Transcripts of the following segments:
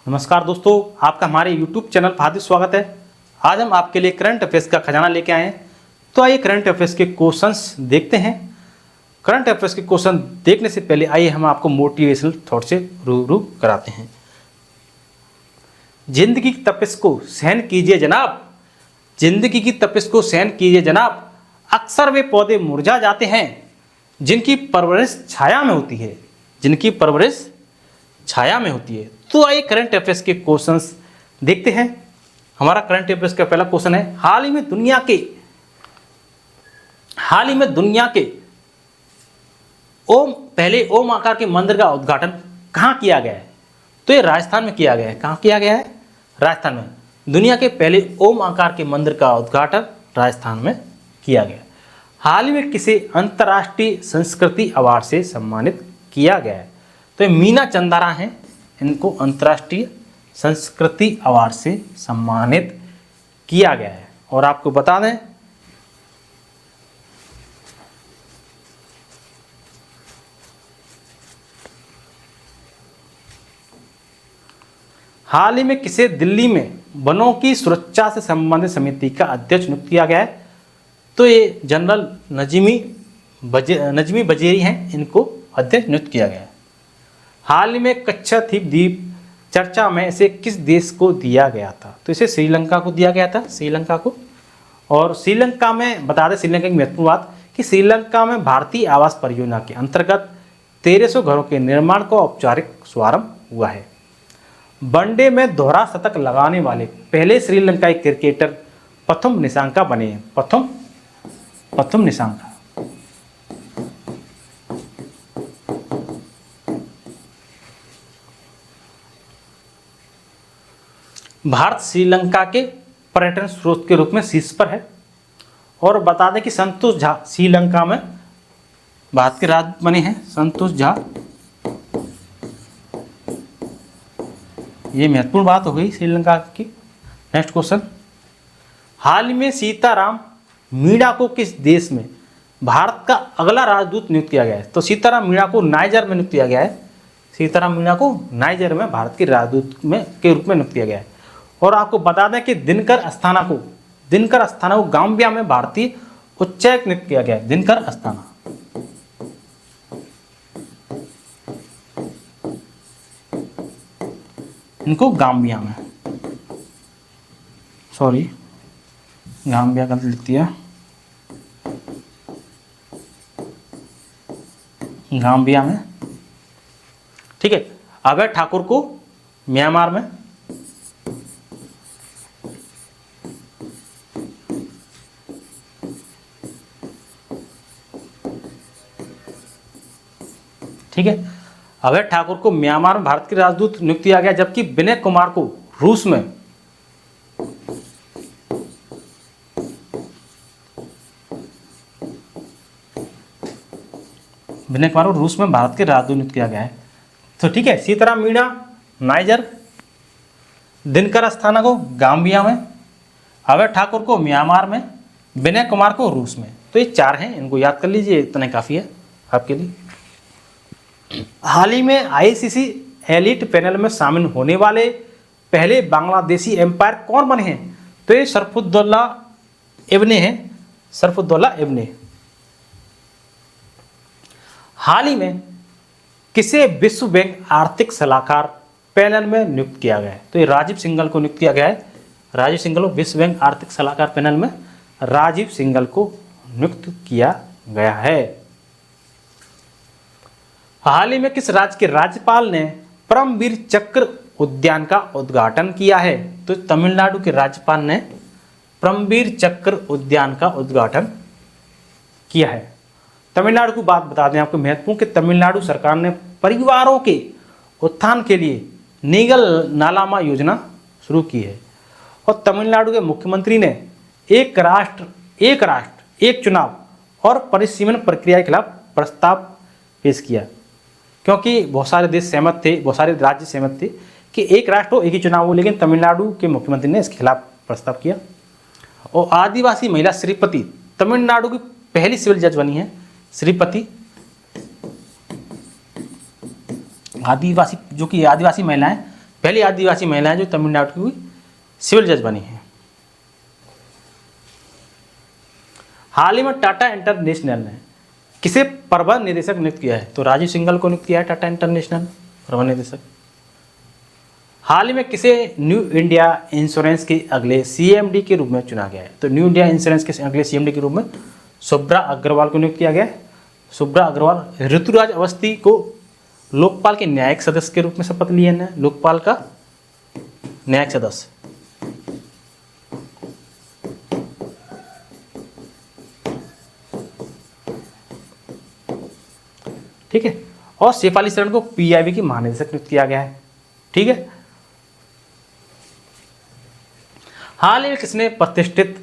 नमस्कार दोस्तों, आपका हमारे YouTube चैनल पर हार्दिक स्वागत है। आज हम आपके लिए करंट अफेयर्स का खजाना लेके आए हैं। तो आइए करंट अफेयर्स के क्वेश्चंस देखते हैं। करंट अफेयर्स के क्वेश्चन देखने से पहले आइए हम आपको मोटिवेशनल थॉट से रूबरू कराते हैं। जिंदगी की तपिश को सहन कीजिए जनाब, जिंदगी की तपिश को सहन कीजिए जनाब। अक्सर वे पौधे मुरझा जाते हैं जिनकी परवरिश छाया में होती है, जिनकी परवरिश छाया में होती है। तो आइए करंट अफेयर्स के क्वेश्चंस देखते हैं। हमारा करंट अफेयर्स का पहला क्वेश्चन है, हाल ही में दुनिया के पहले ओम आकार के मंदिर का उद्घाटन कहाँ किया गया है? तो ये राजस्थान में किया गया है। कहाँ किया गया है? राजस्थान में। दुनिया के पहले ओम आकार के मंदिर का उद्घाटन राजस्थान में किया गया। हाल ही में किसे अंतर्राष्ट्रीय संस्कृति अवार्ड से सम्मानित किया गया है? तो ये मीना चंदारा हैं, इनको अंतर्राष्ट्रीय संस्कृति अवार्ड से सम्मानित किया गया है। और आपको बता दें हाल ही में किसे दिल्ली में वनों की सुरक्षा से संबंधित समिति का अध्यक्ष नियुक्त किया गया है? तो ये जनरल नजमी बजेरी हैं, इनको अध्यक्ष नियुक्त किया गया है। हाल ही में कच्छाद्वीप द्वीप चर्चा में इसे किस देश को दिया गया था? तो इसे श्रीलंका को दिया गया था, श्रीलंका को। और श्रीलंका में बता दें, श्रीलंका की महत्वपूर्ण बात कि श्रीलंका में भारतीय आवास परियोजना के अंतर्गत 1300 घरों के निर्माण का औपचारिक शुभारंभ हुआ है। वनडे में दोहरा शतक लगाने वाले पहले श्रीलंकाई क्रिकेटर प्रथम निशांका बने हैं। प्रथम निशांका। भारत श्रीलंका के पर्यटन स्रोत के रूप में शीर्ष पर है। और बता दें कि संतोष झा श्रीलंका में भारत के राज बने हैं। संतोष झा, ये महत्वपूर्ण बात हो गई श्रीलंका की। नेक्स्ट क्वेश्चन, हाल ही में सीताराम मीणा को किस देश में भारत का अगला राजदूत नियुक्त किया गया है? तो सीताराम मीणा को नाइजर में नियुक्त किया गया है। सीताराम मीणा को नाइजर में भारत के राजदूत के रूप में नियुक्त किया गया है। और आपको बता दें कि दिनकर अस्थाना को गाम्बिया में भारतीय उच्चायुक्त नियुक्त किया गया है। दिनकर अस्थाना। इनको गाम्बिया में, गाम्बिया गलत लिख दिया, गाम्बिया में। ठीक है। अभय ठाकुर को म्यांमार में। ठीक है। अभय ठाकुर को म्यांमार में भारत के राजदूत नियुक्त किया गया, जबकि विनय कुमार को रूस में भारत के राजदूत नियुक्त किया गया है। तो ठीक है, सीताराम मीणा नाइजर, दिनकर अस्थाना को गाम्बिया में, अभय ठाकुर को म्यांमार में, विनय कुमार को रूस में। तो ये 4 हैं, इनको याद कर लीजिए, इतना काफ़ी है आपके लिए। हाल ही में आईसीसी एलिट पैनल में शामिल होने वाले पहले बांग्लादेशी एम्पायर कौन बने हैं? तो ये शरफुद्दौला इब्ने हैं, शरफुद्दौला इब्ने। हाल ही में किसे विश्व बैंक आर्थिक सलाहकार पैनल में नियुक्त किया गया है? तो ये राजीव सिंघल को नियुक्त किया गया है। राजीव सिंघल को विश्व बैंक आर्थिक सलाहकार पैनल में राजीव सिंघल को नियुक्त किया गया है। हाल ही में किस राज्य के राज्यपाल ने परमवीर चक्र उद्यान का उद्घाटन किया है? तो तमिलनाडु के राज्यपाल ने परमवीर चक्र उद्यान का उद्घाटन किया है। तमिलनाडु की बात बता दें आपको महत्वपूर्ण कि तमिलनाडु सरकार ने परिवारों के उत्थान के लिए नीगल नालामा योजना शुरू की है। और तमिलनाडु के मुख्यमंत्री ने एक राष्ट्र एक चुनाव और परिसीमन प्रक्रिया के खिलाफ प्रस्ताव पेश किया, क्योंकि बहुत सारे देश सहमत थे, बहुत सारे राज्य सहमत थे कि एक राष्ट्र हो एक ही चुनाव हो, लेकिन तमिलनाडु के मुख्यमंत्री ने इसके खिलाफ प्रस्ताव किया। और आदिवासी महिला श्रीपति तमिलनाडु की पहली सिविल जज बनी है। श्रीपति आदिवासी, जो कि आदिवासी महिलाएं पहली आदिवासी महिला है जो तमिलनाडु की सिविल जज बनी है। हाल ही में टाटा इंटरनेशनल ने किसे प्रबंध निदेशक नियुक्त किया है? तो राजीव सिंघल को नियुक्त किया है टाटा इंटरनेशनल प्रबंध निदेशक। हाल ही में किसे न्यू इंडिया इंश्योरेंस के अगले सीएमडी के रूप में चुना गया है? तो न्यू इंडिया इंश्योरेंस के अगले सीएमडी के रूप में सुब्रा अग्रवाल को नियुक्त किया गया है। सुब्रा अग्रवाल। ऋतुराज अवस्थी को लोकपाल के न्यायिक सदस्य के रूप में शपथ लिया है, लोकपाल का न्यायिक सदस्य। ठीक है। और शेफाली शरण को पीआईबी की महानिदेशक नियुक्त किया गया है। ठीक है। हाल ही में किसने प्रतिष्ठित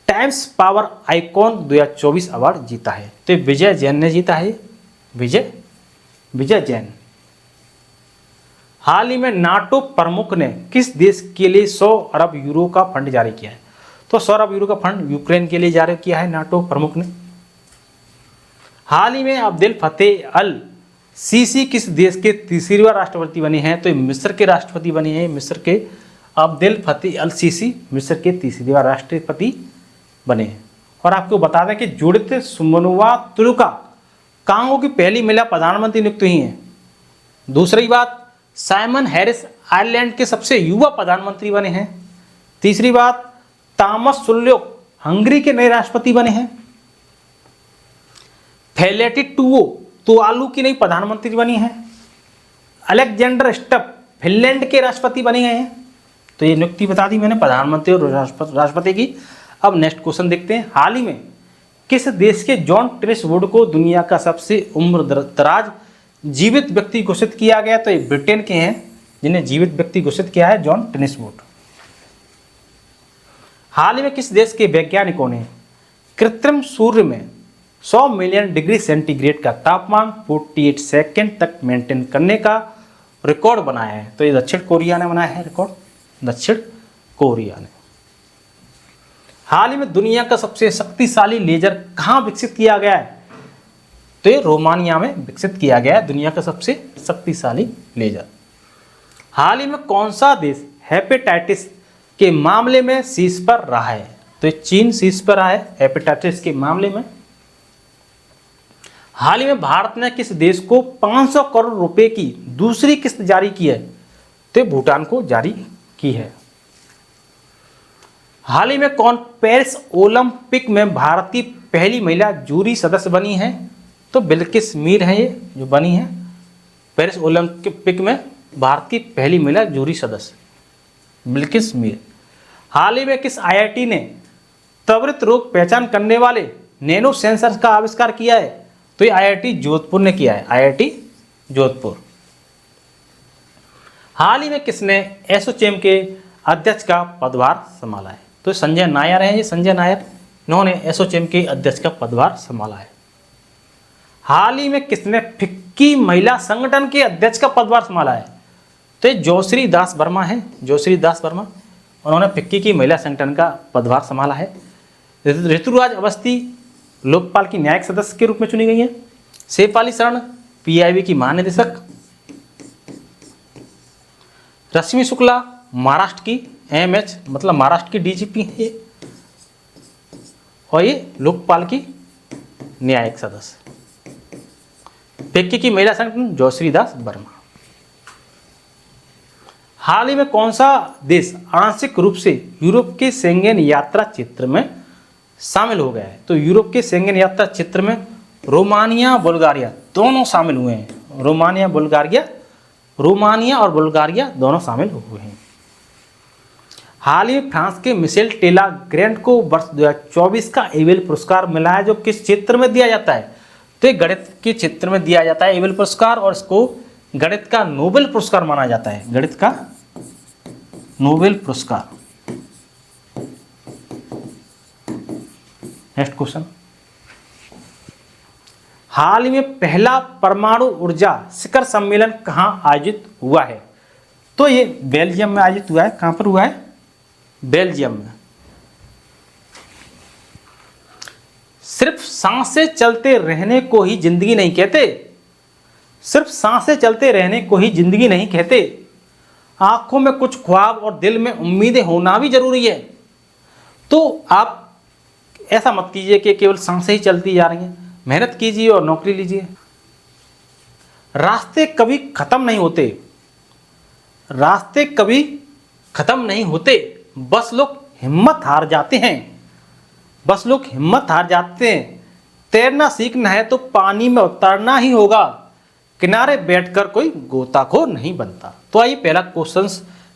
टाइम्स पावर आइकॉन 2024 अवार्ड जीता है? तो विजय जैन ने जीता है। विजय जैन। हाल ही में नाटो प्रमुख ने किस देश के लिए 100 अरब यूरो का फंड जारी किया है? तो 100 अरब यूरो का फंड यूक्रेन के लिए जारी किया है नाटो प्रमुख ने। हाल ही में अब्देल फतेह अल सीसी किस देश के तीसरी बार राष्ट्रपति बने हैं? तो मिस्र के राष्ट्रपति बने हैं। मिस्र के अब्देल फतेह अल सीसी मिस्र के तीसरी बार राष्ट्रपति बने हैं। और आपको बता दें कि जुडिथ सुमनोवा तुलुका कांगो की पहली महिला प्रधानमंत्री नियुक्त हुई हैं। दूसरी बात, साइमन हैरिस आयरलैंड के सबसे युवा प्रधानमंत्री बने हैं। तीसरी बात, तामस सुल्योक हंगरी के नए राष्ट्रपति बने हैं। फेलेटी टुओ तुवालू की नई प्रधानमंत्री बनी है। अलेक्जेंडर स्टप फिनलैंड के राष्ट्रपति बने गए हैं। तो ये नियुक्ति बता दी मैंने प्रधानमंत्री और राष्ट्रपति की। अब नेक्स्ट क्वेश्चन देखते हैं। हाल ही में किस देश के जॉन टेनिस वुड को दुनिया का सबसे उम्र दराज जीवित व्यक्ति घोषित किया गया? तो ये ब्रिटेन के हैं जिन्हें जीवित व्यक्ति घोषित किया है जॉन टेनिस वुड। हाल ही में किस देश के वैज्ञानिकों ने कृत्रिम सूर्य में 100 मिलियन डिग्री सेंटीग्रेड का तापमान 48 सेकेंड तक मेंटेन करने का रिकॉर्ड बनाया है? तो ये दक्षिण कोरिया ने बनाया है रिकॉर्ड, दक्षिण कोरिया ने। हाल ही में दुनिया का सबसे शक्तिशाली लेजर कहाँ विकसित किया गया है? तो ये रोमानिया में विकसित किया गया है दुनिया का सबसे शक्तिशाली लेजर। हाल ही में कौन सा देश हेपेटाइटिस के मामले में शीर्ष पर रहा है? तो चीन शीर्ष पर रहा है हेपेटाइटिस के मामले में। हाल ही में भारत ने किस देश को 500 करोड़ रुपए की दूसरी किस्त जारी की है? तो भूटान को जारी की है। हाल ही में कौन पेरिस ओलंपिक में भारत की पहली महिला जूरी सदस्य बनी है? तो बिल्किस मीर है ये जो बनी है पेरिस ओलंपिक में भारत की पहली महिला जूरी सदस्य बिल्किस मीर। हाल ही में किस आईआईटी ने त्वरित रोग पहचान करने वाले नैनो सेंसर का आविष्कार किया है? तो ये आईआईटी जोधपुर ने किया है, आईआईटी जोधपुर। हाल ही में किसने एसोचैम के अध्यक्ष का पदभार संभाला है? तो संजय नायर हैं, ये संजय नायर, इन्होंने एसोचैम के अध्यक्ष का पदभार संभाला है। हाल ही में किसने फिक्की महिला संगठन के अध्यक्ष का पदभार संभाला है? तो ये जोश्री दास वर्मा है, जोश्री दास वर्मा, उन्होंने फिक्की की महिला संगठन का पदभार संभाला है। ऋतुराज अवस्थी लोकपाल की न्यायिक सदस्य के रूप में चुनी गई है। शेफाली शरण पीआईबी की महानिदेशक। रश्मि शुक्ला महाराष्ट्र की एमएच मतलब महाराष्ट्र की डीजीपी है ये, और ये लोकपाल की न्यायिक सदस्य। फिक्की की महिला संगठन जोश्री दास वर्मा। हाल ही में कौन सा देश आंशिक रूप से यूरोप के शेंगेन यात्रा क्षेत्र में शामिल हो गया है? तो यूरोप के शेंगेन यात्रा क्षेत्र में रोमानिया बुल्गारिया दोनों शामिल हुए हैं। रोमानिया और बुल्गारिया दोनों शामिल हुए हैं। हाल ही में फ्रांस के मिशेल टेला ग्रैंड को वर्ष 2024 का एबेल पुरस्कार मिला है, जो किस क्षेत्र में दिया जाता है? तो ये गणित के क्षेत्र में दिया जाता है एबेल पुरस्कार, और इसको गणित का नोबेल पुरस्कार माना जाता है, गणित का नोबेल पुरस्कार। Next question. हाल ही में पहला परमाणु ऊर्जा शिखर सम्मेलन कहां आयोजित हुआ है? तो ये बेल्जियम में आयोजित हुआ है। कहां पर हुआ है? बेल्जियम में। सिर्फ सांसें चलते रहने को ही जिंदगी नहीं कहते, सिर्फ सांसें चलते रहने को ही जिंदगी नहीं कहते, आंखों में कुछ ख्वाब और दिल में उम्मीदें होना भी जरूरी है। तो आप ऐसा मत कीजिए कि केवल सांसें ही चलती जा रही हैं, मेहनत कीजिए और नौकरी लीजिए। रास्ते कभी खत्म नहीं होते, रास्ते कभी खत्म नहीं होते, बस लोग हिम्मत हार जाते हैं, बस लोग हिम्मत हार जाते हैं। तैरना सीखना है तो पानी में उतरना ही होगा, किनारे बैठकर कोई गोताखोर नहीं बनता। तो आइए पहला क्वेश्चन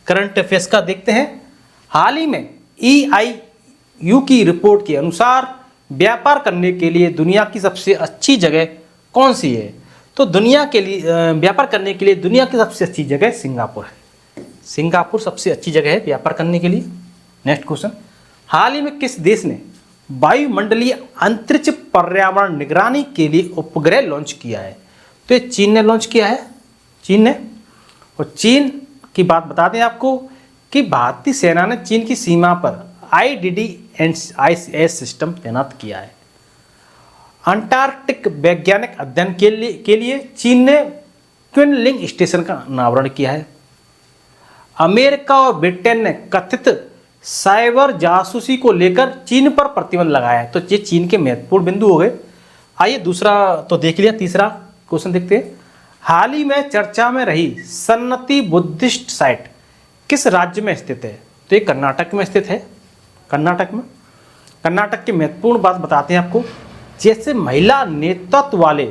करंट अफेयर्स का देखते हैं। हाल ही में EIU की रिपोर्ट के अनुसार व्यापार करने के लिए दुनिया की सबसे अच्छी जगह कौन सी है? तो दुनिया के लिए व्यापार करने के लिए दुनिया की सबसे अच्छी जगह सिंगापुर है। सिंगापुर सबसे अच्छी जगह है व्यापार करने के लिए। नेक्स्ट क्वेश्चन, हाल ही में किस देश ने वायुमंडलीय अंतरिक्ष पर्यावरण निगरानी के लिए उपग्रह लॉन्च किया है? तो ये चीन ने लॉन्च किया है, चीन ने। और चीन की बात बता दें आपको कि भारतीय सेना ने चीन की सीमा पर IDD&IS सिस्टम तैनात किया है। अंटार्कटिक वैज्ञानिक अध्ययन के लिए चीन ने क्विनलिंग स्टेशन का अनावरण किया है। अमेरिका और ब्रिटेन ने कथित साइबर जासूसी को लेकर चीन पर प्रतिबंध लगाया है। तो ये चीन के महत्वपूर्ण बिंदु हो गए। आइए दूसरा तो देख लिया, तीसरा क्वेश्चन देखते हैं। हाल ही में चर्चा में रही सन्नति बुद्धिस्ट साइट किस राज्य में स्थित है? तो ये कर्नाटक में स्थित है। कर्नाटक में, कर्नाटक की महत्वपूर्ण बात बताते हैं आपको। जैसे महिला नेतृत्व वाले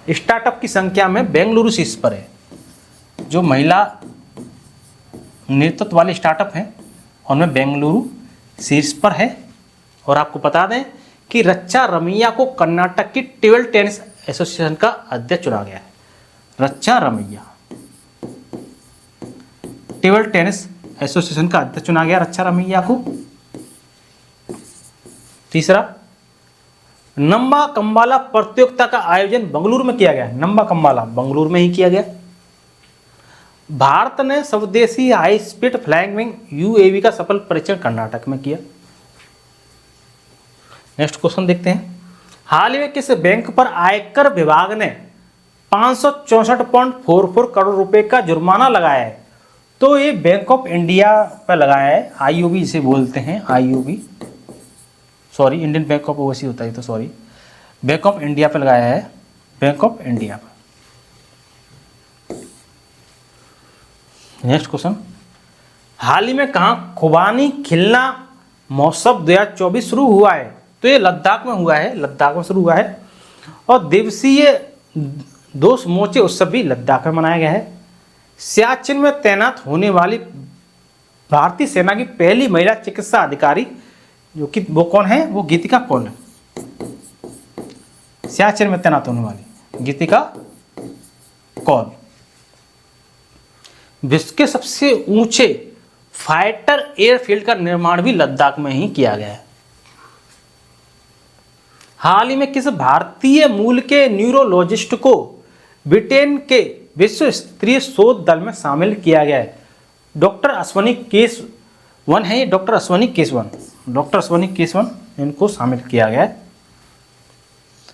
स्टार्टअप की संख्या में बेंगलुरु शीर्ष पर है। जो महिला नेतृत्व वाले स्टार्टअप हैं उनमें बेंगलुरु शीर्ष पर है। और आपको बता दें कि रक्षा रमैया को कर्नाटक की टेबल टेनिस एसोसिएशन का अध्यक्ष चुना गया है। रक्षा रमैया टेबल टेनिस एसोसिएशन का अध्यक्ष चुना गया रक्षा रमैया को। तीसरा, नंबा कंबाला प्रतियोगिता का आयोजन बेंगलुरु में किया गया है। नंबा कंबाला बेंगलुरु में ही किया गया। भारत ने स्वदेशी high speed flying wing UAV का सफल परीक्षण कर्नाटक में किया। नेक्स्ट क्वेश्चन देखते हैं। हाल ही में किस बैंक पर आयकर विभाग ने 564.44 करोड़ रुपए का जुर्माना लगाया है? तो ये बैंक ऑफ इंडिया पर लगाया है। IOB इसे बोलते हैं, IOB, sorry Indian bank of overseas होता है, तो सॉरी बैंक ऑफ इंडिया पर लगाया है, बैंक ऑफ इंडिया पर। नेक्स्ट क्वेश्चन, हाल ही में कहाँ खुबानी खिलना महोत्सव 2024 शुरू हुआ है? तो ये लद्दाख में हुआ है, लद्दाख में शुरू हुआ है। और दिवसीय 2 समूचे उत्सव भी लद्दाख में मनाया गया है। सियाचिन में तैनात होने वाली भारतीय सेना की पहली महिला चिकित्सा अधिकारी जो कि वो कौन है? वो गीतिका कौल है। सियाचिन में तैनात होने वाली गीतिका कौल। विश्व के सबसे ऊंचे फाइटर एयरफील्ड का निर्माण भी लद्दाख में ही किया गया है। हाल ही में किस भारतीय मूल के न्यूरोलॉजिस्ट को ब्रिटेन के विश्व स्तरीय शोध दल में शामिल किया गया है? डॉक्टर अश्वनी केशवन है, डॉक्टर अश्वनी केशवन इनको शामिल किया गया है।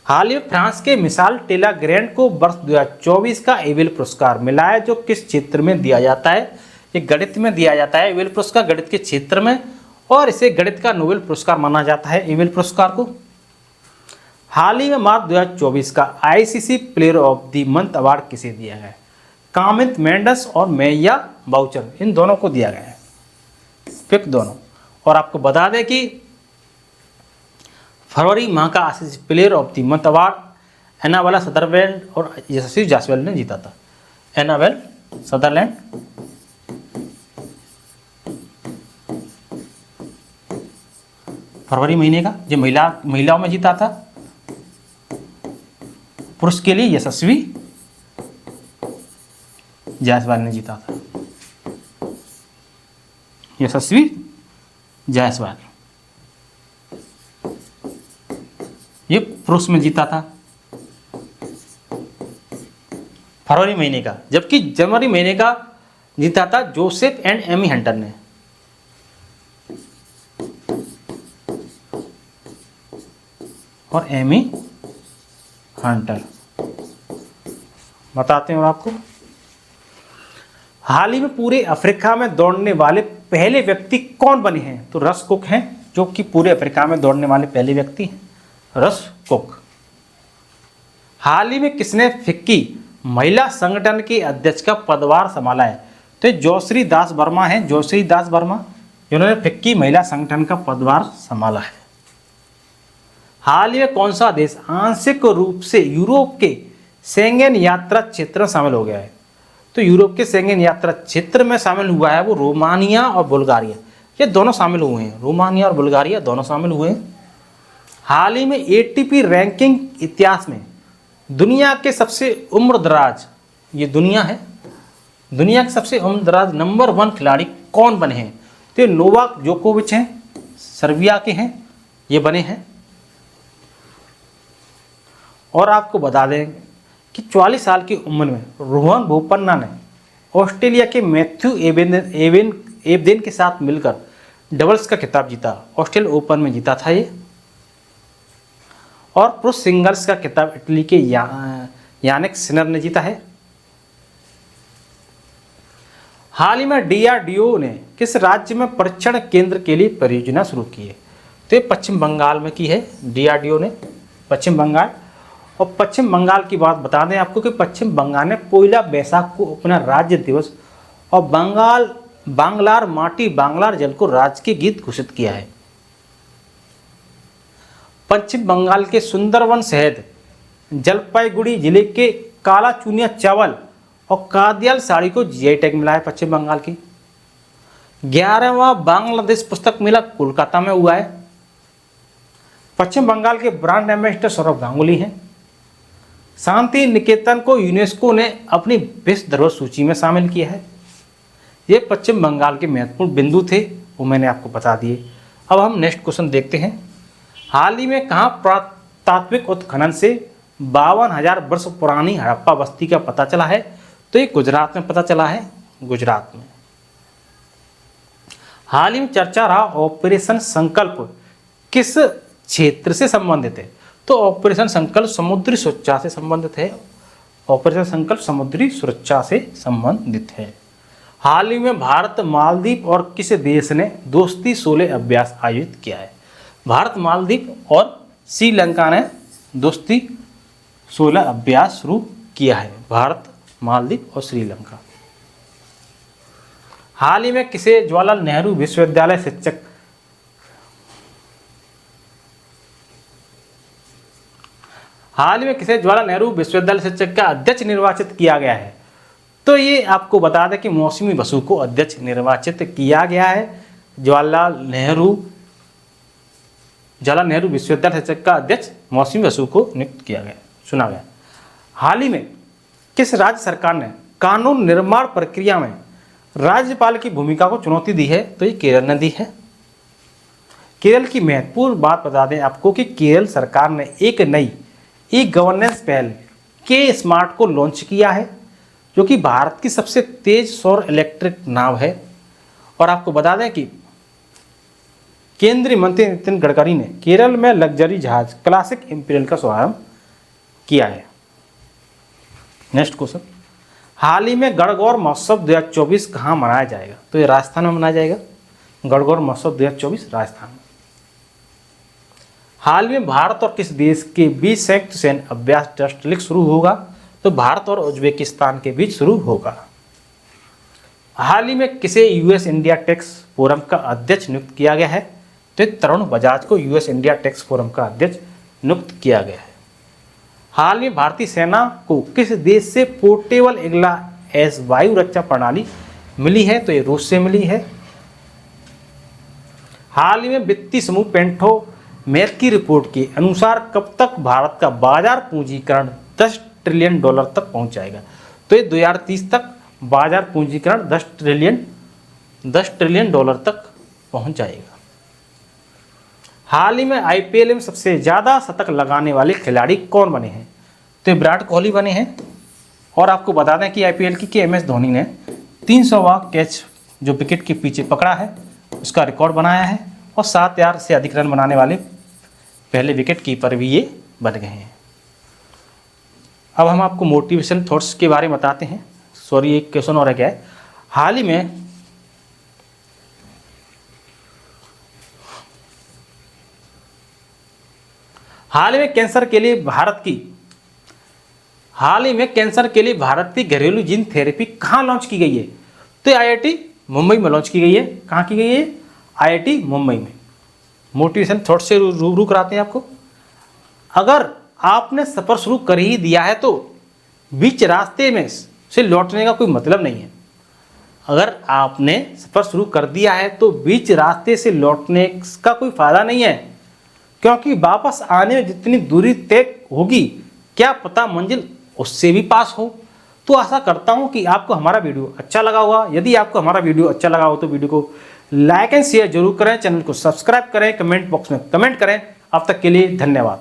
हाल ही में फ्रांस के मिसाल टेला ग्रैंड को वर्ष 2024 का एबेल पुरस्कार मिला है, जो किस क्षेत्र में दिया जाता है? ये गणित में दिया जाता है एबेल पुरस्कार, गणित के क्षेत्र में, और इसे गणित का नोबेल पुरस्कार माना जाता है एबेल पुरस्कार को। हाल ही में मार्च 2024 का ICC player of the month award किसे दिया गया है? कामित मेंडस और मैया बाउचर, इन दोनों को दिया गया है, पिक दोनों। और आपको बता दें कि फरवरी माह का ICC player of the month award Annabel Sutherland और यशस्वी जायसवाल ने जीता था। एनाबेल सदरलैंड फरवरी महीने का, जो महिलाओं में जीता था। पुरुष के लिए यशस्वी जायसवाल ने जीता था, यशस्वी जायसवाल, ये पुरुष में जीता था फरवरी महीने का। जबकि जनवरी महीने का जीता था जोसेफ एंड एमी हंटर ने। और एमी हंटर बताते हैं और आपको। हाल ही में पूरे अफ्रीका में दौड़ने वाले पहले व्यक्ति कौन बने हैं? तो रस कुक हैं, जो कि पूरे अफ्रीका में दौड़ने वाले पहले व्यक्ति हैं, रस कुक। हाल ही में किसने फिक्की महिला संगठन के अध्यक्ष का पदभार संभाला है? तो जोश्री दास वर्मा हैं, जोश्री दास वर्मा, जिन्होंने फिक्की महिला संगठन का पदभार संभाला है। हाल ही में कौन सा देश आंशिक रूप से यूरोप के शेंगेन यात्रा क्षेत्र में शामिल हो गया है? तो यूरोप के शेंगेन यात्रा क्षेत्र में शामिल हुआ है वो रोमानिया और बुल्गारिया, ये दोनों शामिल हुए हैं, रोमानिया और बुल्गारिया दोनों शामिल हुए हैं। हाल ही में एटीपी रैंकिंग इतिहास में दुनिया के सबसे उम्रदराज, ये दुनिया है, दुनिया के सबसे उम्रदराज नंबर 1 खिलाड़ी कौन बने हैं? तो ये नोवाक जोकोविच हैं, सर्बिया के हैं, ये बने हैं। और आपको बता दें कि 44 साल की उम्र में रोहन बोपन्ना ने ऑस्ट्रेलिया के मैथ्यू एबदेन के साथ मिलकर डबल्स का खिताब जीता, ऑस्ट्रेलिया ओपन में जीता था ये। और पुरुष सिंगल्स का खिताब इटली के यानिक सिनर ने जीता है। हाल ही में डीआरडीओ ने किस राज्य में परीक्षण केंद्र के लिए परियोजना शुरू की है? तो ये पश्चिम बंगाल में की है डीआरडीओ ने, पश्चिम बंगाल। और पश्चिम बंगाल की बात बता दें आपको कि पश्चिम बंगाल ने 1 बैसाख को अपना राज्य दिवस और बांग्लार माटी बांग्लार जल को राज्य के गीत घोषित किया है। पश्चिम बंगाल के सुंदरवन शहद, जलपाईगुड़ी जिले के काला चूनिया चावल और कादियाल साड़ी को जीआई टैग मिला है पश्चिम बंगाल की। 11वां बांग्लादेश पुस्तक मेला कोलकाता में हुआ है। पश्चिम बंगाल के ब्रांड एम्बेसडर सौरभ गांगुली हैं। शांति निकेतन को यूनेस्को ने अपनी विश्व धरोहर सूची में शामिल किया है। ये पश्चिम बंगाल के महत्वपूर्ण बिंदु थे, वो मैंने आपको बता दिए। अब हम नेक्स्ट क्वेश्चन देखते हैं। हाल ही में कहाँ पुरातात्विक उत्खनन से 52,000 वर्ष पुरानी हड़प्पा बस्ती का पता चला है? तो ये गुजरात में पता चला है, गुजरात में। हाल ही में चर्चा रहा ऑपरेशन संकल्प किस क्षेत्र से संबंधित है? तो ऑपरेशन संकल्प समुद्री सुरक्षा से संबंधित है, ऑपरेशन संकल्प समुद्री सुरक्षा से संबंधित है। हाल ही में भारत मालदीव और किस देश ने दोस्ती 16 अभ्यास आयोजित किया है? भारत मालदीव और श्रीलंका ने दोस्ती 16 अभ्यास शुरू किया है, भारत मालदीव और श्रीलंका। हाल ही में किसे जवाहरलाल नेहरू विश्वविद्यालय शिक्षक जवाहरलाल नेहरू विश्वविद्यालय शिक्षक का अध्यक्ष निर्वाचित किया गया है? तो ये आपको बता दें कि मौसमी बसु को अध्यक्ष निर्वाचित किया गया है। जवाहरलाल नेहरू विश्वविद्यालय शिक्षक का अध्यक्ष मौसमी बसु को नियुक्त किया गया, चुना गया। हाल ही में किस राज्य सरकार ने कानून निर्माण प्रक्रिया में राज्यपाल की भूमिका को चुनौती दी है? तो ये केरल ने दी है। केरल की महत्वपूर्ण बात बता दें आपको कि केरल सरकार ने एक नई ई गवर्नेंस पहल के स्मार्ट को लॉन्च किया है, जो कि भारत की सबसे तेज सौर इलेक्ट्रिक नाव है। और आपको बता दें कि केंद्रीय मंत्री नितिन गडकरी ने केरल में लग्जरी जहाज क्लासिक इंपीरियल का शुभारंभ किया है। नेक्स्ट क्वेश्चन, हाल ही में गणगौर महोत्सव 2024 कहाँ मनाया जाएगा? तो ये राजस्थान में मनाया जाएगा, गणगौर महोत्सव 2024 राजस्थान में। हाल में भारत और किस देश के बीच संयुक्त सैन्य अभ्यास टेस्ट लीग शुरू होगा? तो भारत और उज्बेकिस्तान के बीच शुरू होगा। हाल ही में किसे यूएस इंडिया टैक्स फोरम का अध्यक्ष नियुक्त किया गया है? तो तरुण बजाज को यूएस इंडिया टैक्स फोरम का अध्यक्ष नियुक्त किया गया है। हाल में भारतीय सेना को किस देश से पोर्टेबल इग्ला एस वायु रक्षा प्रणाली मिली है? तो ये रूस से मिली है। हाल ही में वित्तीय समूह पेंटो मैथ की रिपोर्ट के अनुसार कब तक भारत का बाजार पूंजीकरण $10 ट्रिलियन तक पहुंच जाएगा? तो ये 2030 तक बाजार पूंजीकरण $10 ट्रिलियन तक पहुंच जाएगा। हाल ही में आईपीएल में सबसे ज़्यादा शतक लगाने वाले खिलाड़ी कौन बने हैं? तो विराट कोहली बने हैं। और आपको बता दें कि आईपीएल की एमएस धोनी ने 300वां कैच जो विकेट के पीछे पकड़ा है उसका रिकॉर्ड बनाया है, और 7,000 से अधिक रन बनाने वाले पहले विकेट कीपर भी ये बन गए हैं। अब हम आपको मोटिवेशन थॉट्स के बारे में बताते हैं। सॉरी, एक क्वेश्चन और है क्या है, हाल ही में कैंसर के लिए भारत की घरेलू जीन थेरेपी कहाँ लॉन्च की गई है? तो आईआईटी मुंबई में लॉन्च की गई है। कहाँ की गई है? आईआईटी मुंबई में। मोटिवेशन थॉट से रूबरू कराते हैं आपको। अगर आपने सफ़र शुरू कर ही दिया है तो बीच रास्ते में से लौटने का कोई मतलब नहीं है। अगर आपने सफ़र शुरू कर दिया है तो बीच रास्ते से लौटने का कोई फ़ायदा नहीं है, क्योंकि वापस आने में जितनी दूरी तय होगी क्या पता मंजिल उससे भी पास हो। तो आशा करता हूं कि आपको हमारा वीडियो अच्छा लगा होगा। यदि आपको हमारा वीडियो अच्छा लगा हो तो वीडियो को लाइक एंड शेयर जरूर करें, चैनल को सब्सक्राइब करें, कमेंट बॉक्स में कमेंट करें। अब तक के लिए धन्यवाद।